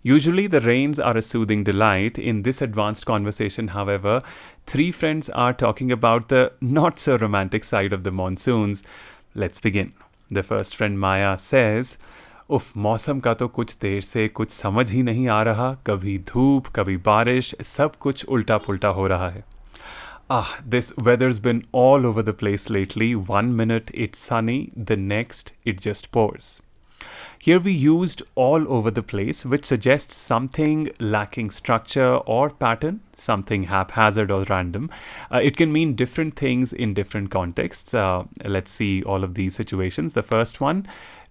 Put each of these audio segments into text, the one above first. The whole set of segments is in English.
Usually, the rains are a soothing delight. In this advanced conversation, however, three friends are talking about the not so romantic side of the monsoons. Let's begin. The first friend Maya says, उफ मौसम का तो कुछ देर से कुछ समझ ही नहीं आ रहा, कभी धूप कभी बारिश, सब कुछ उल्टा पुल्टा हो रहा है. This weather's been all over the place lately. 1 minute it's sunny, the next it just pours. Here we used all over the place, which suggests something lacking structure or pattern, something haphazard or random. It can mean different things in different contexts. Let's see all of these situations. The first one,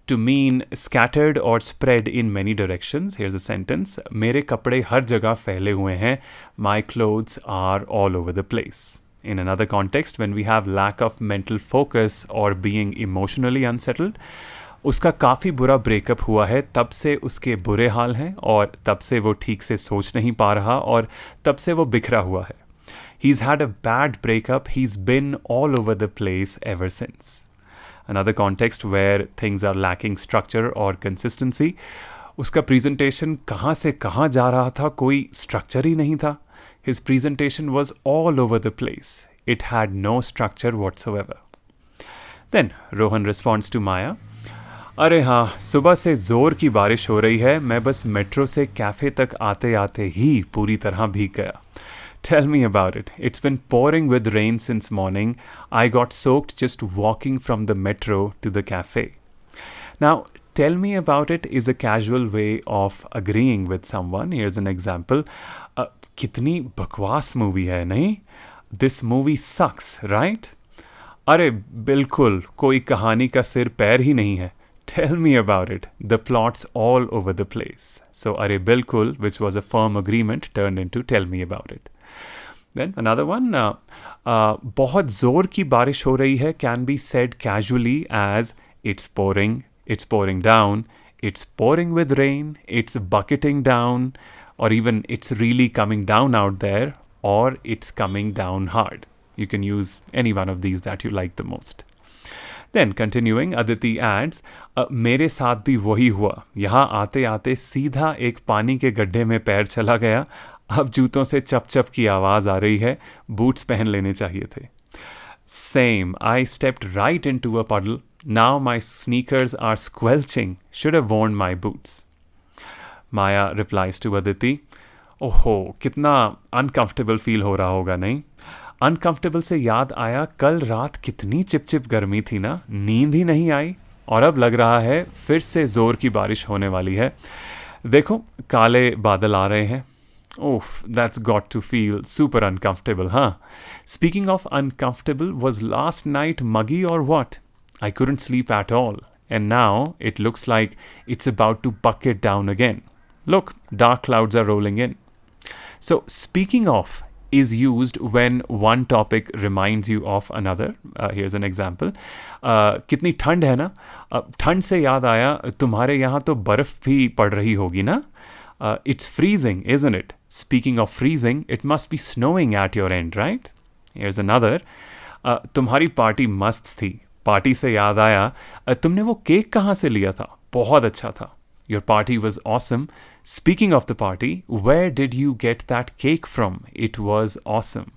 to mean scattered or spread in many directions. Here's a sentence. मेरे कपड़े हर जगह फैले हुए हैं. My clothes are all over the place. In another context, when we have lack of mental focus or being emotionally unsettled, उसका काफ़ी बुरा breakup हुआ है, तब से उसके बुरे हाल हैं और तब से वो ठीक से सोच नहीं पा रहा और तब से वो बिखरा हुआ है. He's had a bad breakup. He's been all over the place ever since. Another context where things are lacking structure or consistency. उसका प्रेजेंटेशन कहाँ से कहाँ जा रहा था, कोई स्ट्रक्चर ही नहीं था. His presentation was all over the place. It had no structure whatsoever. Then Rohan responds to Maya. अरे हाँ, सुबह से ज़ोर की बारिश हो रही है. मैं बस मेट्रो से कैफ़े तक आते आते ही पूरी तरह भीग गया. Tell me about it. It's been pouring with rain since morning. I got soaked just walking from the metro to the cafe. Now, tell me about it is a casual way of agreeing with someone. Here's an example. कितनी बकवास movie है, नहीं? This movie sucks, right? अरे बिल्कुल, कोई कहानी का सिर पैर ही नहीं है. Tell me about it. The plot's all over the place. So, Are Bilkul, which was a firm agreement, turned into tell me about it. Then another one, बहुत ज़ोर की बारिश हो रही है can be said casually as it's pouring down, it's pouring with rain, it's bucketing down, or even it's really coming down out there, or it's coming down hard. You can use any one of these that you like the most. Then continuing, Aditi adds, मेरे साथ भी वही हुआ. यहाँ आते आते सीधा एक पानी के गड्ढे में पैर चला गया. अब जूतों से चप चप की आवाज़ आ रही है. बूट्स पहन लेने चाहिए थे. Same. I stepped right into a puddle. Now my sneakers are squelching. Should have worn my boots. Maya replies to Aditi, ओहो कितना अनकंफर्टेबल फील हो रहा होगा, नहीं? अनकंफर्टेबल से याद आया, कल रात कितनी चिपचिप गर्मी थी ना, नींद ही नहीं आई और अब लग रहा है फिर से ज़ोर की बारिश होने वाली है. देखो काले बादल आ रहे हैं. Oof, that's got to feel super uncomfortable, huh? Speaking of uncomfortable, was last night muggy or what? I couldn't sleep at all. And now it looks like it's about to bucket down again. Look, dark clouds are rolling in. So, speaking of is used when one topic reminds you of another. Here's an example. कितनी ठंड है ना? ठंड से याद आया, तुम्हारे यहाँ तो बर्फ़ भी पड़ रही होगी ना? It's freezing, isn't it? Speaking of freezing, it must be snowing at your end, right? Here's another. तुम्हारी पार्टी मस्त थी. पार्टी से याद आया, तुमने वो केक कहाँ से लिया था? बहुत अच्छा था. Your party was awesome. Speaking of the party, where did you get that cake from? It was awesome.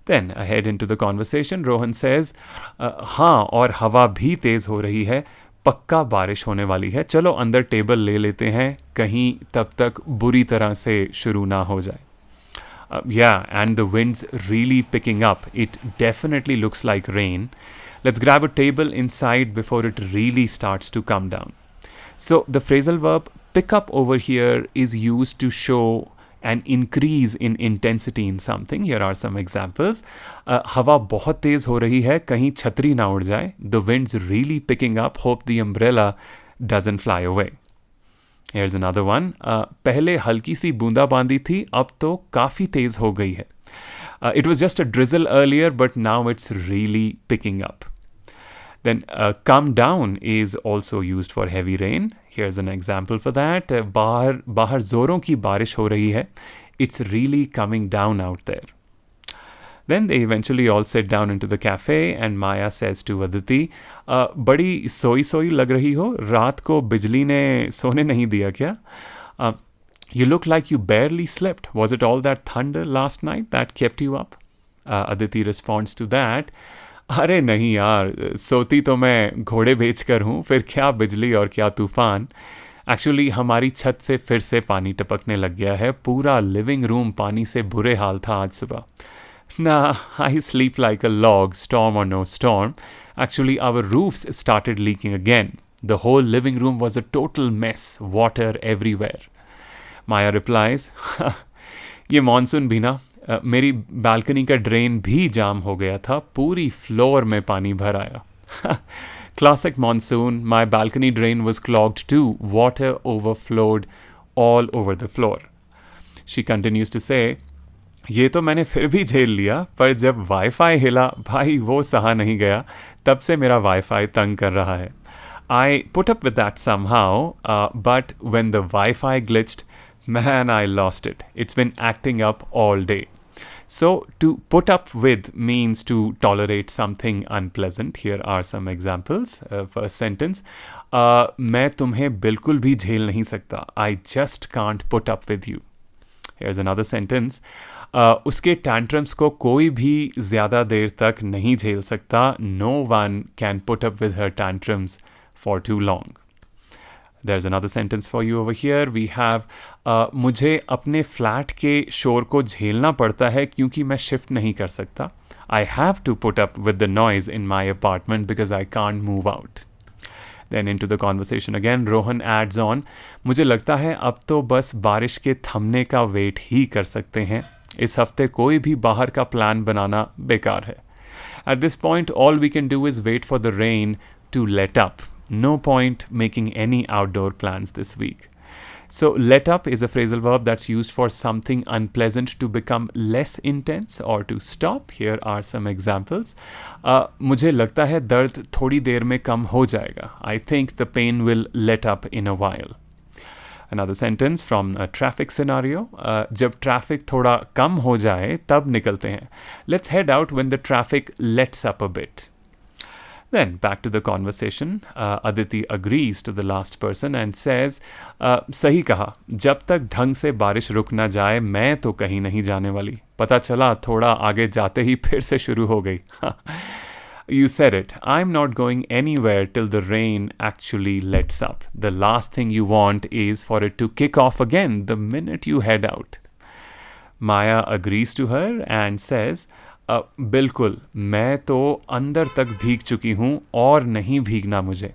Then, ahead into the conversation, Rohan says, हाँ और हवा भी तेज़ हो रही है. पक्का बारिश होने वाली है. चलो अंदर टेबल ले लेते हैं, कहीं तब तक बुरी तरह से शुरू ना हो जाए. Yeah, and the wind's really picking up. It definitely looks like rain. Let's grab a table inside before it really starts to come down. So the phrasal verb pick up over here is used to show an increase in intensity in something. Here are some examples. हवा बहुत तेज़ हो रही है, कहीं छतरी ना उड़ जाए. The wind's really picking up. Hope the umbrella doesn't fly away. Here's another one. पहले हल्की सी बूंदाबांदी थी, अब तो काफ़ी तेज़ हो गई है. It was just a drizzle earlier, but now it's really picking up. Then come down is also used for heavy rain. Here's an example for that. बाहर ज़ोरों की बारिश हो रही है. It's really coming down out there. Then they eventually all sit down into the cafe and Maya says to Aditi, बड़ी सोई सोई लग रही हो, रात को बिजली ने सोने नहीं दिया क्या? You look like you barely slept. Was it all that thunder last night that kept you up? Aditi responds to that. अरे नहीं यार, सोती तो मैं घोड़े बेच कर हूँ, फिर क्या बिजली और क्या तूफान. एक्चुअली हमारी छत से फिर से पानी टपकने लग गया है. पूरा लिविंग रूम पानी से बुरे हाल था आज सुबह. Nah, I sleep like a log, storm or no storm. Actually, our roofs started leaking again. The whole living room was a total mess, water everywhere. Maya replies, ये मानसून भी ना, मेरी बालकनी का ड्रेन भी जाम हो गया था, पूरी फ्लोर में पानी भर आया. Classic monsoon, my balcony drain was clogged too. Water overflowed all over the floor. She continues to say, ये तो मैंने फिर भी झेल लिया, पर जब वाईफाई हिला भाई वो सहा नहीं गया, तब से मेरा वाईफाई तंग कर रहा है. I put up with that somehow, but when the Wi-Fi glitched, man, I lost it. It's been acting up all day. So to put up with means to tolerate something unpleasant. Here are some examples. First sentence, मैं तुम्हें बिल्कुल भी झेल नहीं सकता. I just can't put up with you. Here's another sentence. उसके tantrums को कोई भी ज़्यादा देर तक नहीं झेल सकता. No one can put up with her tantrums for too long. There's another sentence for you over here. We have मुझे अपने फ्लैट के शोर को झेलना पड़ता है क्योंकि मैं शिफ्ट नहीं कर सकता. I have to put up with the noise in my apartment because I can't move out. Then into the conversation again, Rohan adds on, मुझे लगता है अब तो बस बारिश के थमने का वेट ही कर सकते हैं. इस हफ्ते कोई भी बाहर का प्लान बनाना बेकार है. At this point, all we can do is wait for the rain to let up. No point making any outdoor plans this week. So, let up is a phrasal verb that's used for something unpleasant to become less intense or to stop. Here are some examples. मुझे लगता है दर्द थोड़ी देर में कम हो जाएगा. I think the pain will let up in a while. Another sentence from a traffic scenario. जब traffic थोड़ा कम हो जाए तब निकलते हैं. Let's head out when the traffic lets up a bit. Then back to the conversation, Aditi agrees to the last person and says, सही कहा, जब तक ढंग से बारिश रुक ना जाए मैं तो कहीं नहीं जाने वाली. पता चला थोड़ा आगे जाते ही फिर से शुरू हो गई. You said it. I'm not going anywhere till the rain actually lets up. The last thing you want is for it to kick off again the minute you head out. Maya agrees to her and says, बिल्कुल, मैं तो अंदर तक भीग चुकी हूँ और नहीं भीगना मुझे.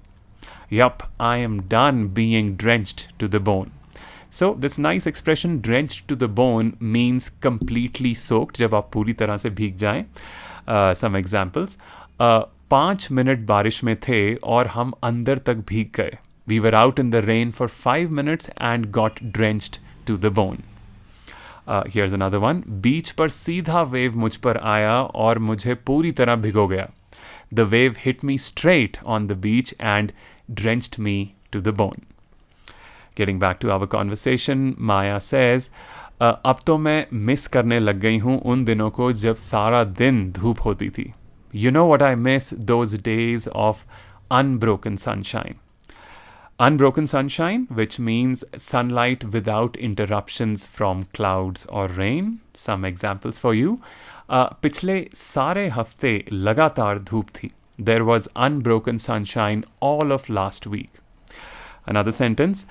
Yup, I am done being drenched to the bone. So this nice expression drenched to the bone means completely soaked, जब आप पूरी तरह से भीग जाएं. Some examples. 5 मिनट बारिश में थे और हम अंदर तक भीग गए. We were out in the rain for 5 minutes and got drenched to the bone. Here's another one. बीच पर सीधा वेव मुझ पर आया और मुझे पूरी तरह भिगो गया. The wave hit me straight on the beach and drenched me to the bone. Getting back to our conversation, Maya says, अब तो मैं मिस करने लग गई हूँ उन दिनों को जब सारा दिन धूप होती थी. You know what I miss? Those days of unbroken sunshine. Unbroken sunshine, which means sunlight without interruptions from clouds or rain. Some examples for you. पिछले सारे हफ्ते लगातार धूप थी. There was unbroken sunshine all of last week. Another sentence.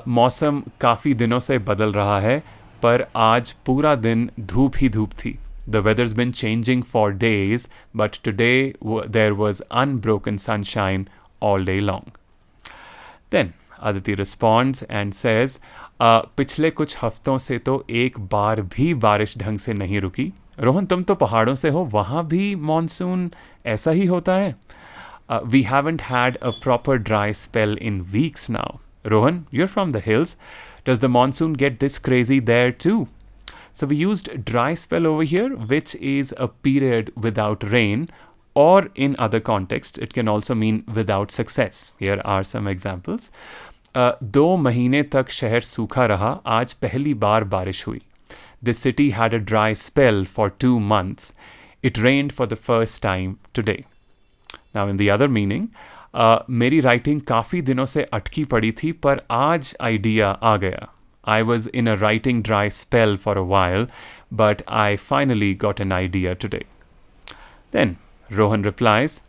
मौसम काफ़ी दिनों से बदल रहा है, पर आज पूरा दिन धूप ही धूप थी. The weather's been changing for days, but today there was unbroken sunshine all day long. Then Aditi responds and says, पिछले कुछ हफ्तों से तो एक बार भी बारिश ढंग से नहीं रुकी. रोहन, तुम तो पहाड़ों से हो, वहाँ भी मॉनसून ऐसा ही होता है? We haven't had a proper dry spell in weeks now. Rohan, you're from the hills. Does the monsoon get this crazy there too? So we used dry spell over here, which is a period without rain. Or in other contexts, it can also mean without success. Here are some examples. 2 महीने तक शहर सूखा रहा, आज पहली बार बारिश हुई. The city had a dry spell for 2 months. It rained for the first time today. Now in the other meaning, मेरी राइटिंग काफ़ी दिनों से अटकी पड़ी थी पर आज आइडिया आ गया. I was in a writing dry spell for a while, but I finally got an idea today. Then Rohan replies,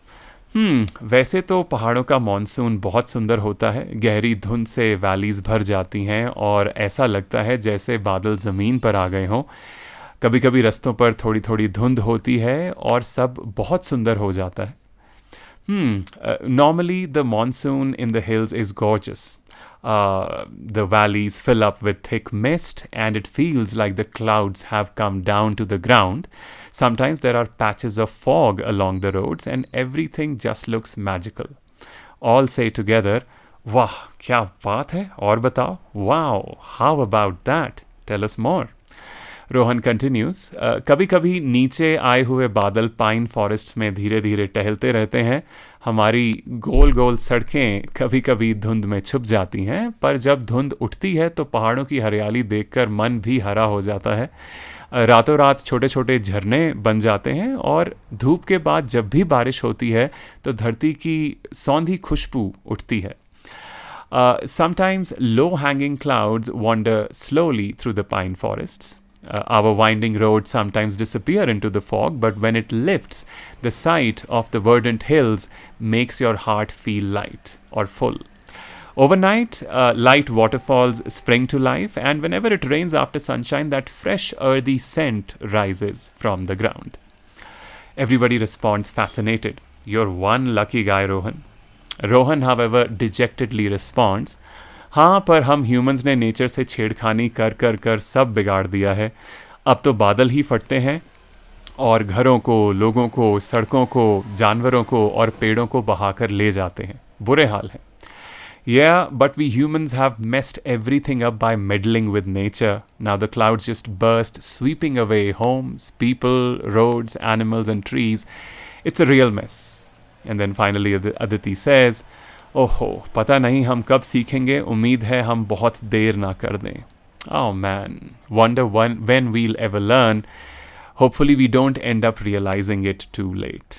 वैसे तो पहाड़ों का मॉनसून बहुत सुंदर होता है. गहरी धुंध से वैलीज भर जाती हैं और ऐसा लगता है जैसे बादल ज़मीन पर आ गए हों. कभी कभी रस्तों पर थोड़ी थोड़ी धुंध होती है और सब बहुत सुंदर हो जाता है. Normally the monsoon in the hills is gorgeous. The valleys fill up with thick mist and it feels like the clouds have come down to the ground. Sometimes there are patches of fog along the roads and everything just looks magical. All say together, "Wah, kya baat hai? Aur batao? Wow, how about that? Tell us more." Rohan continues, कभी कभी नीचे आए हुए बादल pine forest में धीरे धीरे टहलते रहते हैं. हमारी गोल गोल सड़कें कभी कभी धुंध में छुप जाती हैं, पर जब धुंध उठती है तो पहाड़ों की हरियाली देखकर मन भी हरा हो जाता है. रातों रात छोटे छोटे झरने बन जाते हैं और धूप के बाद जब भी बारिश होती है तो धरती की सौंधी खुशबू उठती है. Sometimes low-hanging clouds wander slowly through the pine forests. Our winding road sometimes disappear into the fog, but when it lifts, the sight of the verdant hills makes your heart feel light or full. Overnight, light waterfalls spring to life, and whenever it rains after sunshine, that fresh earthy scent rises from the ground. Everybody responds fascinated. You're one lucky guy, Rohan. Rohan, however, dejectedly responds, हाँ, पर हम humans ने nature से छेड़खानी कर कर कर सब बिगाड़ दिया है. अब तो बादल ही फटते हैं और घरों को, लोगों को, सड़कों को, जानवरों को और पेड़ों को बहाकर ले जाते हैं. बुरे हाल है. Yeah, but we humans have messed everything up by meddling with nature. Now the clouds just burst, sweeping away homes, people, roads, animals and trees. It's a real mess. And then finally Aditi says, ओहो, पता नहीं हम कब सीखेंगे. उम्मीद है हम बहुत देर ना कर दें. Oh man, wonder when we'll ever learn. Hopefully we don't end up realizing it too late.